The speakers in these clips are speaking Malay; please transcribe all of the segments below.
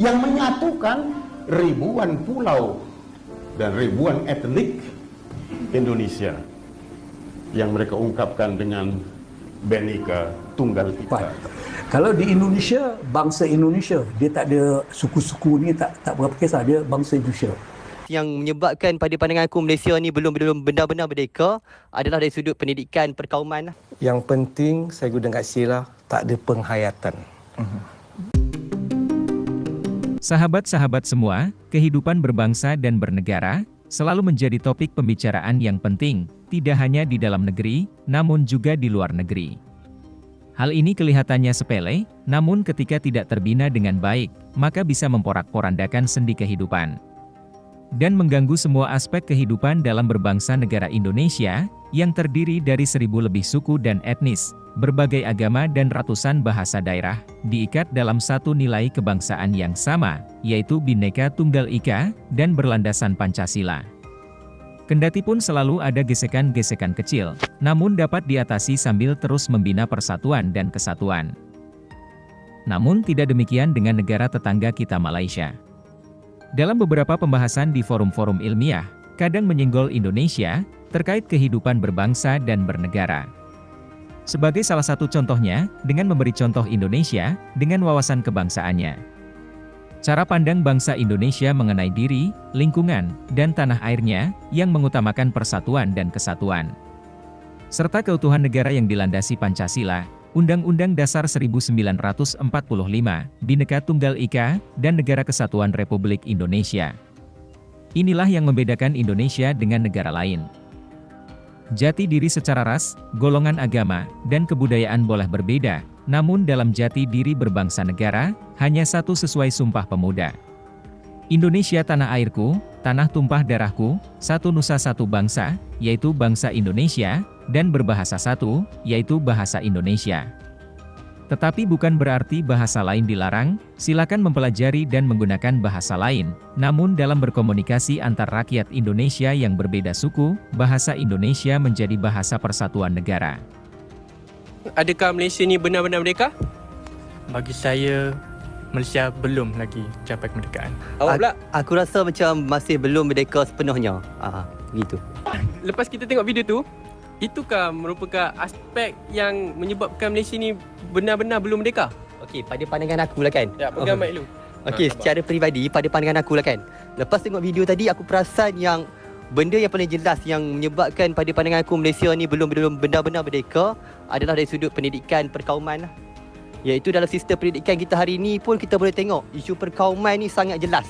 yang menyatukan ribuan pulau dan ribuan etnik Indonesia yang mereka ungkapkan dengan Bhinneka Tunggal Ika. Kalau di Indonesia, bangsa Indonesia, dia tak ada suku-suku ni, tak berapa kisah, dia bangsa Indonesia. Yang menyebabkan pada pandangan aku Malaysia ni belum benar-benar merdeka adalah dari sudut pendidikan perkauman. Yang penting saya guna kat istilah tak ada penghayatan. Sahabat-sahabat semua, kehidupan berbangsa dan bernegara selalu menjadi topik pembicaraan yang penting, tidak hanya di dalam negeri, namun juga di luar negeri. Hal ini kelihatannya sepele, namun ketika tidak terbina dengan baik, maka bisa memporak-porandakan sendi kehidupan dan mengganggu semua aspek kehidupan dalam berbangsa negara Indonesia, yang terdiri dari 1000 lebih suku dan etnis, berbagai agama dan ratusan bahasa daerah, diikat dalam satu nilai kebangsaan yang sama, yaitu Bhinneka Tunggal Ika, dan berlandasan Pancasila. Kendati pun selalu ada gesekan-gesekan kecil, namun dapat diatasi sambil terus membina persatuan dan kesatuan. Namun tidak demikian dengan negara tetangga kita Malaysia. Dalam beberapa pembahasan di forum-forum ilmiah, kadang menyinggol Indonesia, terkait kehidupan berbangsa dan bernegara. Sebagai salah satu contohnya, dengan memberi contoh Indonesia, dengan wawasan kebangsaannya. Cara pandang bangsa Indonesia mengenai diri, lingkungan, dan tanah airnya, yang mengutamakan persatuan dan kesatuan. Serta keutuhan negara yang dilandasi Pancasila, Undang-Undang Dasar 1945, Bhinneka Tunggal Ika, dan Negara Kesatuan Republik Indonesia. Inilah yang membedakan Indonesia dengan negara lain. Jati diri secara ras, golongan agama, dan kebudayaan boleh berbeda, namun dalam jati diri berbangsa negara, hanya satu sesuai Sumpah Pemuda. Indonesia tanah airku, tanah tumpah darahku, satu nusa satu bangsa, yaitu bangsa Indonesia, dan berbahasa satu, yaitu bahasa Indonesia. Tetapi bukan berarti bahasa lain dilarang, silakan mempelajari dan menggunakan bahasa lain, namun dalam berkomunikasi antar rakyat Indonesia yang berbeda suku, bahasa Indonesia menjadi bahasa persatuan negara. Adakah Malaysia ni benar-benar merdeka? Bagi saya, Malaysia belum lagi capai kemerdekaan. Awak pula? Aku rasa macam masih belum merdeka sepenuhnya. Gitu. Lepas kita tengok video tu, itukah merupakan aspek yang menyebabkan Malaysia ni benar-benar belum merdeka? Okey, pada pandangan aku lah kan. Ya, pegang mic dulu. Okey, secara peribadi, pada pandangan aku lah kan. Lepas tengok video tadi, aku perasan yang benda yang paling jelas yang menyebabkan pada pandangan aku Malaysia ni belum benar-benar merdeka adalah dari sudut pendidikan perkauman lah. Iaitu dalam sistem pendidikan kita hari ini pun kita boleh tengok isu perkauman ni sangat jelas.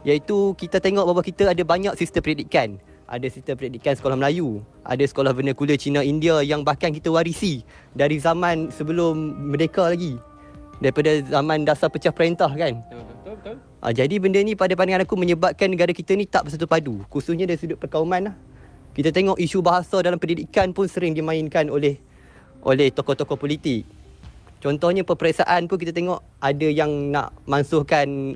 Iaitu kita tengok bahawa kita ada banyak sistem pendidikan. Ada sistem pendidikan sekolah Melayu, ada sekolah vernakular Cina India yang bahkan kita warisi dari zaman sebelum merdeka lagi. Daripada zaman dasar pecah perintah kan. Betul. Jadi benda ni pada pandangan aku menyebabkan negara kita ni tak bersatu padu, khususnya dari sudut perkauman lah. Kita tengok isu bahasa dalam pendidikan pun sering dimainkan oleh tokoh-tokoh politik. Contohnya peperiksaan pun kita tengok ada yang nak mansuhkan,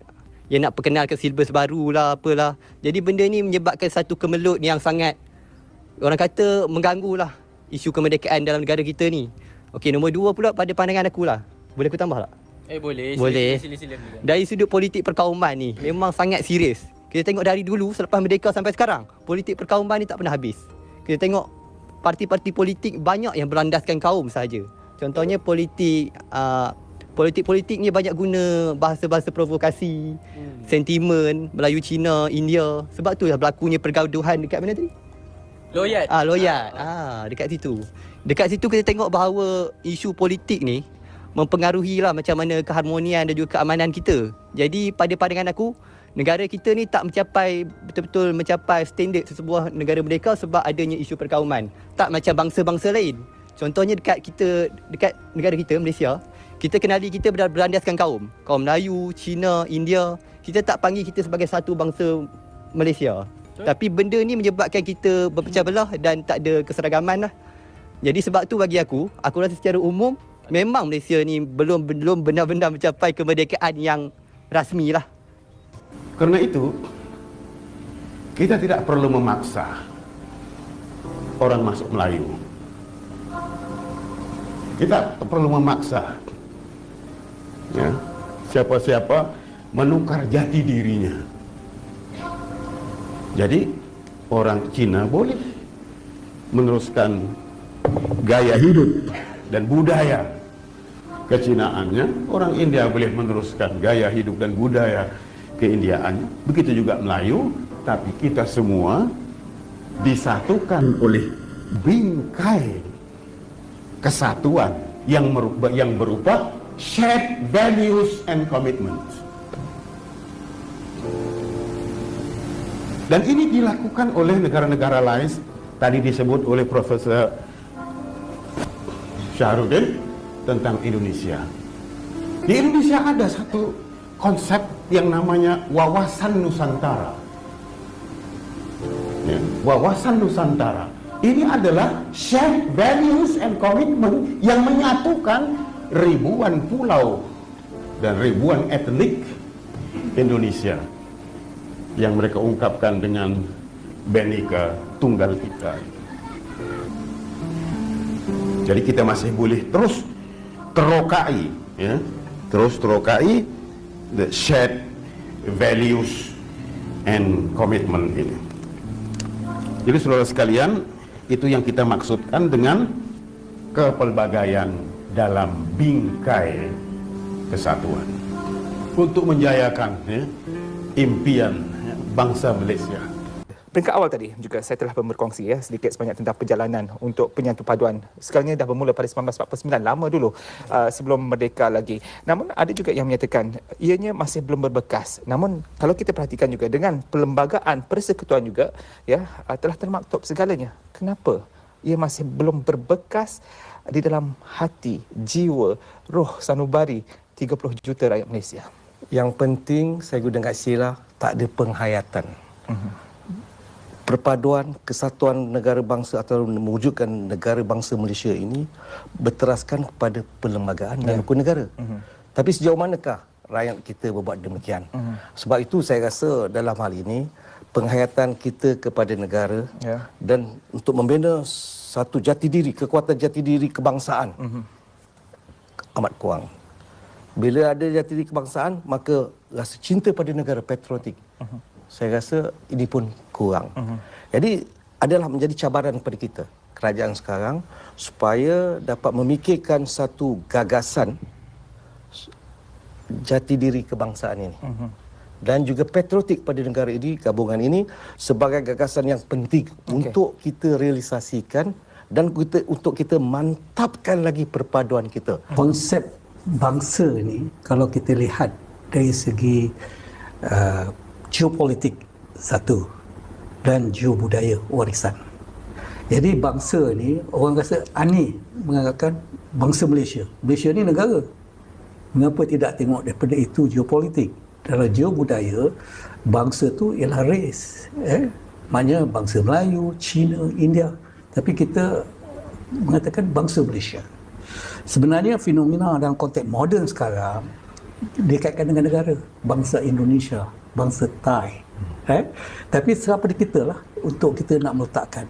yang nak perkenalkan silibus baru lah, apalah. Jadi benda ni menyebabkan satu kemelut yang sangat, orang kata, mengganggu lah isu kemerdekaan dalam negara kita ni. Okey, nombor 2 pula pada pandangan aku lah. Boleh aku tambah tak? Boleh. Boleh. Sila. Dari sudut politik perkauman ni, memang sangat serius. Kita tengok dari dulu, selepas merdeka sampai sekarang, politik perkauman ni tak pernah habis. Kita tengok parti-parti politik banyak yang berlandaskan kaum sahaja. Contohnya politik ni banyak guna bahasa-bahasa provokasi, sentimen, Melayu Cina, India. Sebab tu lah berlakunya pergaduhan dekat mana tadi? Loyat. Loyat. Dekat situ. Dekat situ kita tengok bahawa isu politik ni mempengaruhi lah macam mana keharmonian dan juga keamanan kita. Jadi pada pandangan aku, negara kita ni tak betul-betul mencapai standard sesebuah negara merdeka sebab adanya isu perkauman. Tak macam bangsa-bangsa lain. Contohnya dekat negara kita, Malaysia, kita kenali kita berlandaskan kaum Melayu, Cina, India. Kita tak panggil kita sebagai satu bangsa Malaysia. Tapi benda ni menyebabkan kita berpecah belah dan tak ada keseragaman lah. Jadi sebab tu bagi aku rasa secara umum memang Malaysia ni belum benar-benar mencapai kemerdekaan yang rasmi lah. Karena itu, kita tidak perlu memaksa orang masuk Melayu. Kita perlu memaksa siapa-siapa menukar jati dirinya. Jadi orang Cina boleh meneruskan gaya hidup dan budaya kecinaannya, orang India boleh meneruskan gaya hidup dan budaya keindiaannya, begitu juga Melayu, tapi kita semua disatukan oleh bingkai kesatuan yang berupa shared values and commitments. Dan ini dilakukan oleh negara-negara lain, tadi disebut oleh Profesor Syahrudin tentang Indonesia. Di Indonesia ada satu konsep yang namanya wawasan Nusantara. Ya, wawasan Nusantara. Ini adalah shared values and commitment yang menyatukan ribuan pulau dan ribuan etnik Indonesia yang mereka ungkapkan dengan Bhinneka Tunggal Ika. Jadi kita masih boleh terus terokai, ya, terus terokai the shared values and commitment ini. Jadi saudara sekalian, itu yang kita maksudkan dengan kepelbagaian dalam bingkai kesatuan untuk menjayakan, ya, impian, ya, bangsa Malaysia. Peringkat awal tadi juga saya telah berkongsi sedikit sebanyak tentang perjalanan untuk penyatu paduan. Sekarang ini dah bermula pada 1949, lama dulu, sebelum merdeka lagi. Namun ada juga yang menyatakan ianya masih belum berbekas. Namun kalau kita perhatikan juga dengan perlembagaan persekutuan juga, telah termaktub segalanya. Kenapa ia masih belum berbekas di dalam hati, jiwa, roh sanubari 30 juta rakyat Malaysia? Yang penting saya guna kat sila tak ada penghayatan. Perpaduan kesatuan negara bangsa atau mewujudkan negara bangsa Malaysia ini berteraskan kepada perlembagaan dan hukum negara. Tapi sejauh manakah rakyat kita berbuat demikian? Sebab itu saya rasa dalam hal ini penghayatan kita kepada negara dan untuk membina satu jati diri, kekuatan jati diri kebangsaan amat kurang. Bila ada jati diri kebangsaan, maka rasa cinta pada negara, patriotik, saya rasa ini pun kurang. Jadi adalah menjadi cabaran kepada kita, kerajaan sekarang, supaya dapat memikirkan satu gagasan jati diri kebangsaan ini. Dan juga patriotik pada negara ini, gabungan ini, sebagai gagasan yang penting untuk kita realisasikan dan untuk kita mantapkan lagi perpaduan kita. Konsep bangsa ni kalau kita lihat dari segi geopolitik satu dan geobudaya warisan. Jadi bangsa ni orang rasa aneh menganggapkan bangsa Malaysia. Malaysia ni negara. Mengapa tidak tengok daripada itu geopolitik? Dalam geobudaya, bangsa tu ialah race. Maknanya bangsa Melayu, Cina, India. Tapi kita mengatakan bangsa Malaysia. Sebenarnya fenomena dalam konteks moden sekarang dikaitkan dengan negara. Bangsa Indonesia, bangsa Thai. Tapi serah pada kita lah untuk kita nak meletakkan.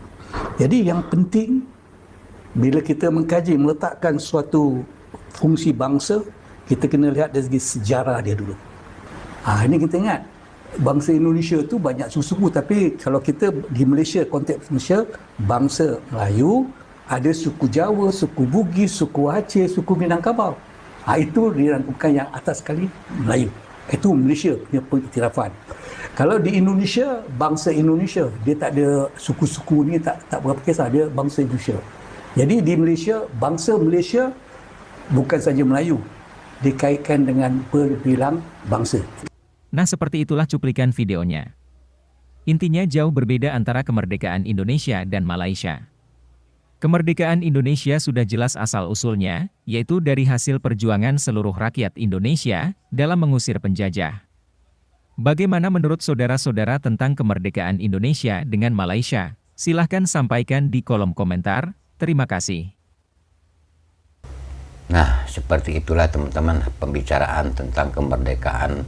Jadi yang penting bila kita mengkaji meletakkan suatu fungsi bangsa, kita kena lihat dari segi sejarah dia dulu. Ini kita ingat bangsa Indonesia tu banyak suku-suku, tapi kalau kita di Malaysia, konteks Malaysia, bangsa Melayu, ada suku Jawa, suku Bugis, suku Aceh, suku Minangkabau. Itu dirangkumkan yang atas sekali Melayu. Itu Malaysia punya pengiktirafan. Kalau di Indonesia, bangsa Indonesia, dia tak ada suku-suku ni, tak berapa kisah, dia bangsa Indonesia. Jadi di Malaysia, bangsa Malaysia bukan saja Melayu, dikaitkan dengan berbilang bangsa. Nah, seperti itulah cuplikan videonya. Intinya jauh berbeda antara kemerdekaan Indonesia dan Malaysia. Kemerdekaan Indonesia sudah jelas asal-usulnya, yaitu dari hasil perjuangan seluruh rakyat Indonesia dalam mengusir penjajah. Bagaimana menurut saudara-saudara tentang kemerdekaan Indonesia dengan Malaysia? Silahkan sampaikan di kolom komentar. Terima kasih. Nah, seperti itulah teman-teman pembicaraan tentang kemerdekaan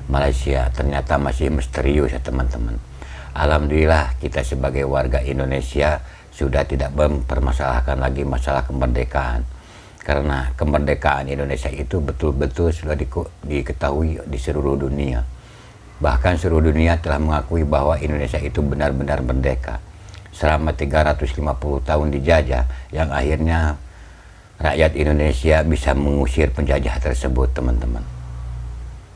Malaysia. Ternyata masih misterius ya teman-teman. Alhamdulillah kita sebagai warga Indonesia sudah tidak mempermasalahkan lagi masalah kemerdekaan. Karena kemerdekaan Indonesia itu betul-betul sudah diketahui di seluruh dunia. Bahkan seluruh dunia telah mengakui bahwa Indonesia itu benar-benar merdeka. Selama 350 tahun dijajah, yang akhirnya rakyat Indonesia bisa mengusir penjajah tersebut, teman-teman.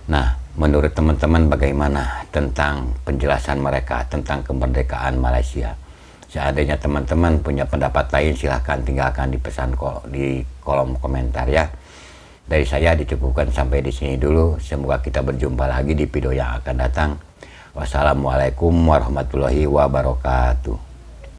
Nah, menurut teman-teman bagaimana tentang penjelasan mereka tentang kemerdekaan Malaysia? Seandainya teman-teman punya pendapat lain, silahkan tinggalkan di kolom komentar ya. Dari saya dicukupkan sampai di sini dulu. Semoga kita berjumpa lagi di video yang akan datang. Wassalamualaikum warahmatullahi wabarakatuh.